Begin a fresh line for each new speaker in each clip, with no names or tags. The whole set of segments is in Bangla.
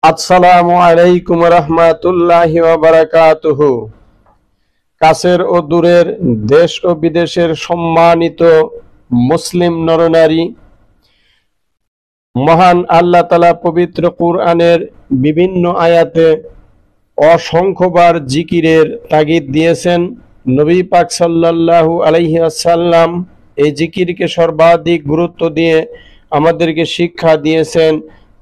আসসালামু আলাইকুম রহমাতুল্লাহি ওয়া বারাকাতুহু। কাছের ও দূরের, দেশ ও বিদেশের সম্মানিত মুসলিম নরনারী, মহান আল্লাহ তাআলা পবিত্র কুরআনের বিভিন্ন আয়াতে অসংখ্যবার জিকিরের তাগিদ দিয়েছেন। নবী পাক সাল্লাল্লাহু আলাইহি ওয়াসাল্লাম এই জিকিরকে সর্বাধিক গুরুত্ব দিয়ে আমাদেরকে শিক্ষা দিয়েছেন।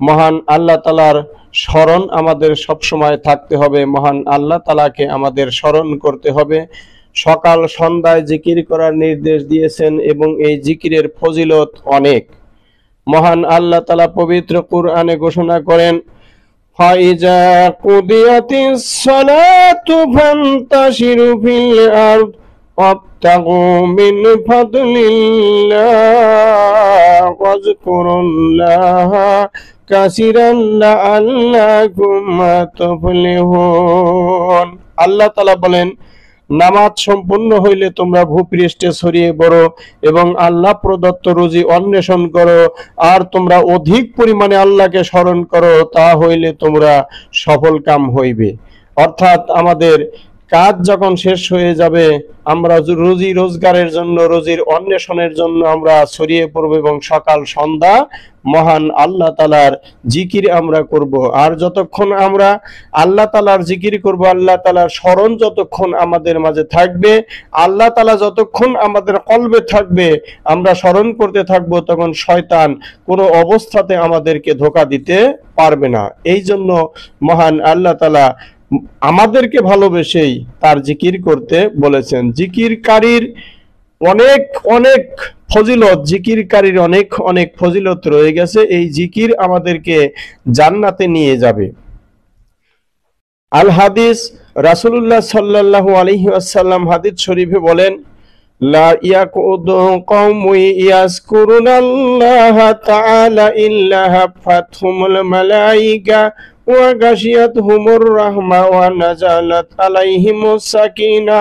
মহান আল্লাহ তাআলার স্মরণ আমাদের সবসময় থাকতে হবে, মহান আল্লাহ তাআলাকে আমাদের স্মরণ করতে হবে। সকাল সন্ধ্যায় জিকির করার নির্দেশ দিয়েছেন এবং এই জিকিরের ফজিলত অনেক। মহান আল্লাহ তাআলা পবিত্র কুরআনে ঘোষণা করেন, ফাইজা কুদিয়াতিস সালাতু ফান্তাশিরু ফিল আরদ ওয়াবতাগু মিন ফাদলিল্লাহ ওয়াজকুরুল্লাহা কাসিরান লাআল্লাকুম তুফলিহুন। আল্লাহ তাআলা বলেন, নামাজ সম্পূর্ণ হইলে তোমরা ভূপৃষ্ঠে ছড়িয়ে পড়ো এবং আল্লাহ প্রদত্ত রুজি অন্বেষণ করো, আর তোমরা অধিক পরিমাণে আল্লাহকে স্মরণ করো, তা হইলে তোমরা সফল কাম হইবে। অর্থাৎ আমাদের কাজ যখন শেষ হয়ে যাবে, আমরা রুজি রোজগারের জন্য, রুজির অন্বেষণের জন্য আমরা ছড়িয়ে পড়ব এবং সকাল সন্ধ্যা মহান আল্লাহ তাআলার জিকির আমরা করব। আর যতক্ষণ আমরা আল্লাহ তাআলার জিকির করব, আল্লাহ তাআলার স্মরণ যতক্ষণ আমাদের মাঝে থাকবে, আল্লাহ তাআলা যতক্ষণ আমাদের কলবে থাকবে, আমরা স্মরণ করতে থাকব, তখন শয়তান কোনো অবস্থাতে আমাদেরকে ধোঁকা দিতে পারবে না। এই জন্য মহান আল্লাহ তাআলা আমাদেরকে ভালোবেসেই তার জিকির করতে বলেছেন। জিকিরকারীর অনেক অনেক ফজিলত, জিকিরকারীর অনেক অনেক ফজিলত রয়ে গেছে। এই জিকির আমাদেরকে জান্নাতে নিয়ে যাবে। আল হাদিস, রাসূলুল্লাহ সাল্লাল্লাহু আলাইহি ওয়াসাল্লাম হাদিস শরীফে বলেন, লা ইয়াকুদু কওমু ইয়াজকুরুনাল্লাহা তাআলা ইল্লা হাফাতহুমুল মালায়েকা ওয়া গাশিয়াতহুমুর রাহমা ওয়া নাযালাত আলাইহিমুস সাকিনা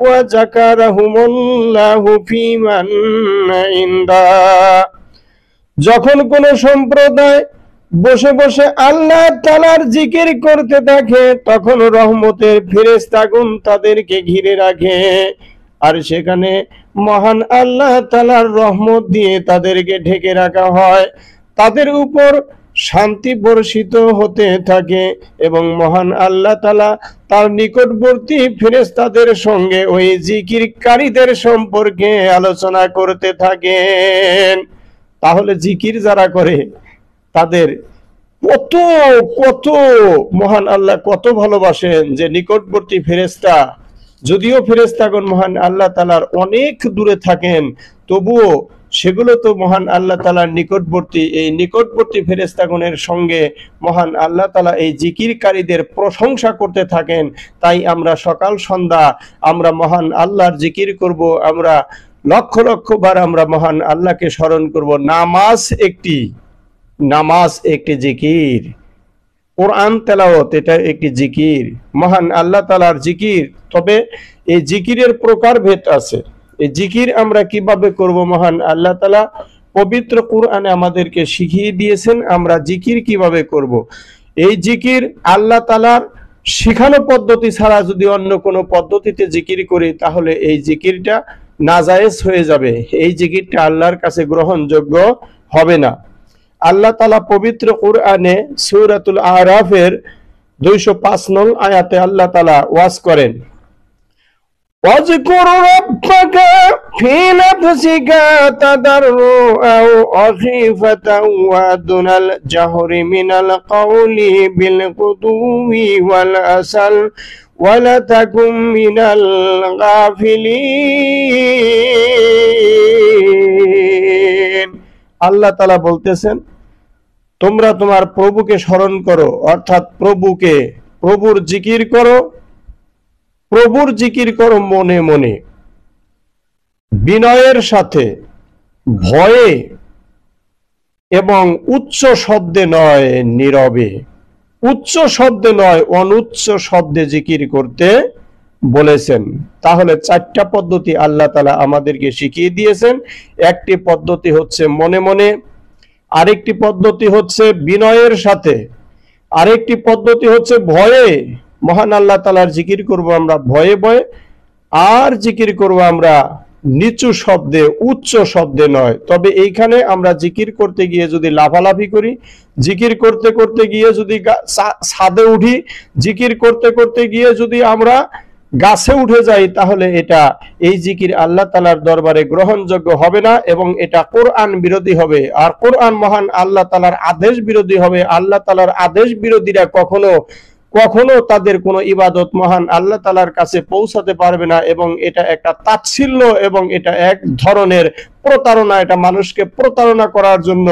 ওয়া যাকারাহুমুল্লাহু ফীমান ইনদা। যখন কোন সম্প্রদায় বসে বসে আল্লাহ তাআলার জিকির করতে থাকে, তখন রহমতের ফেরেশতাগণ তাদেরকে ঘিরে রাখে, আর সেখানে মহান আল্লাহ তাআলার রহমত দিয়ে তাদেরকে ঢেকে রাখা হয়। তাদের উপর শান্তি বর্ষিত হতে থাকে এবং মহান আল্লাহ তাআলা তার নিকটবর্তী ফেরেশতাদের সঙ্গে ওই জিকিরকারীদের সম্পর্কে আলোচনা করতে থাকেন। তাহলে জিকির যারা করে তাদের কত কত মহান আল্লাহ কত ভালোবাসেন, যে নিকটবর্তী ফেরেশতা, যদিও ফেরেশতাগণ মহান আল্লাহ তাআলার অনেক দূরে থাকেন, তবুও সেগুলো তো মহান আল্লাহ তাআলার নিকটবর্তী। এই নিকটবর্তী ফেরেশতাগণের সঙ্গে মহান আল্লাহ তাআলা এই জিকিরকারীদের প্রশংসা করতে থাকেন। তাই আমরা সকাল সন্ধ্যা আমরা মহান আল্লাহর জিকির করব, আমরা লক্ষ লক্ষ বার আমরা মহান আল্লাহকে স্মরণ করব। নামাজ একটি জিকির, কোরআন তেলাওয়াত এটা একটি জিকির, মহান আল্লাহ তাআলার জিকির। তবে এই জিকিরের প্রকারভেদ আছে। এই জিকির আমরা কিভাবে করব, মহান আল্লাহ তাআলা পবিত্র কুরআনে আমাদেরকে শিখিয়ে দিয়েছেন আমরা জিকির কিভাবে করব। এই জিকির আল্লাহ তাআলার শিখানো পদ্ধতি ছাড়া যদি অন্য কোনো পদ্ধতিতে জিকির করি, তাহলে এই জিকিরটা নাজায়েজ হয়ে যাবে, এই জিকিরটা আল্লাহর কাছে গ্রহণযোগ্য হবে না। আল্লাহ তাআলা পবিত্র কুরআনে সূরাতুল আরাফের 205 নং আয়াতে আল্লাহ তাআলা ওয়াজ করেন, ওয়াজকুর রাব্বাকা ফি নাফসিকা তাদাররুআও আখিফাতাও ওয়া দুনাল জাহরি মিনাল কাওলি বিল গুদুই ওয়াল আসাল ওয়ালা তাকুম মিনাল গাফিলিন। আল্লাহ তাআলা বলতেছেন, তোমরা তোমার প্রভুকে স্মরণ করো, অর্থাৎ প্রভুর জিকির করো মনে মনে, বিনয়ের সাথে, ভয়ে এবং উচ্চ শব্দে নয়, নীরবে। উচ্চ শব্দে নয়, অনুচ্চ শব্দে জিকির করতে বলেছেন। তাহলে 4টা পদ্ধতি আল্লাহ তাআলা আমাদেরকে শিখিয়ে দিয়েছেন। একটি পদ্ধতি হচ্ছে মনে মনে, আরেকটি পদ্ধতি হচ্ছে বিনয়ের সাথে, আরেকটি পদ্ধতি হচ্ছে ভয়ে, মহান আল্লাহ তাআলার জিকির করব আমরা ভয়ে ভয়ে, আর জিকির করব আমরা নিচু শব্দে, উচ্চ শব্দে নয়। তবে এইখানে আমরা জিকির করতে গিয়ে যদি লাফালাফি করি, জিকির করতে করতে গিয়ে যদি ছাদে উঠি, জিকির করতে করতে গিয়ে যদি আমরা গাছে উঠে যাই, তাহলে এটা এই জিকির আল্লাহ তাআলার দরবারে গ্রহণযোগ্য হবে না এবং এটা কোরআন বিরোধী হবে। আর কোরআন মহান আল্লাহ তাআলার আদেশ বিরোধী হবে। আল্লাহ তাআলার আদেশ বিরোধীরা কখনো কখনো তাদের কোনো ইবাদত মহান আল্লাহ তাআলার কাছে পৌঁছাতে পারবে না এবং এটা একটা তাচ্ছিল্য এবং এটা এক ধরনের প্রতারণা, এটা মানুষকে প্রতারণা করার জন্য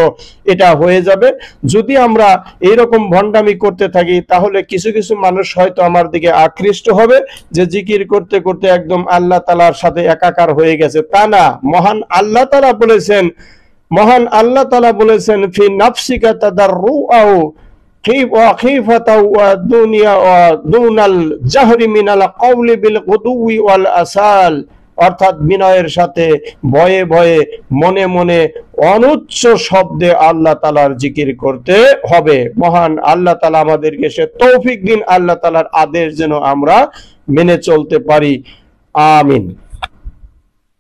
এটা হয়ে যাবে। যদি আমরা এইরকম ভণ্ডামি করতে থাকি, তাহলে কিছু কিছু মানুষ হয়তো আমার দিকে আকৃষ্ট হবে যে জিকির করতে করতে একদম আল্লাহ তাআলার সাথে একাকার হয়ে গেছে। তা না, মহান আল্লাহ তাআলা বলেছেন, মহান আল্লাহ তাআলা বলেছেন ফি নাফসিকা তাদাররুআউ খিফাতাও ওয়া দুনিয়া ওয়া দুনাল জাহরি মিনাল কওলি বিল গুদুই ওয়াল আসাল, অর্থাৎ বিনয়ের সাথে ভয়ে ভয়ে মনে মনে অনুচ্চ শব্দে আল্লাহ তাআলার জিকির করতে হবে। মহান আল্লাহ তাআলা আমাদেরকে সে তৌফিক দিন, আল্লাহ তাআলার আদেশ যেন আমরা মেনে চলতে পারি। আমিন।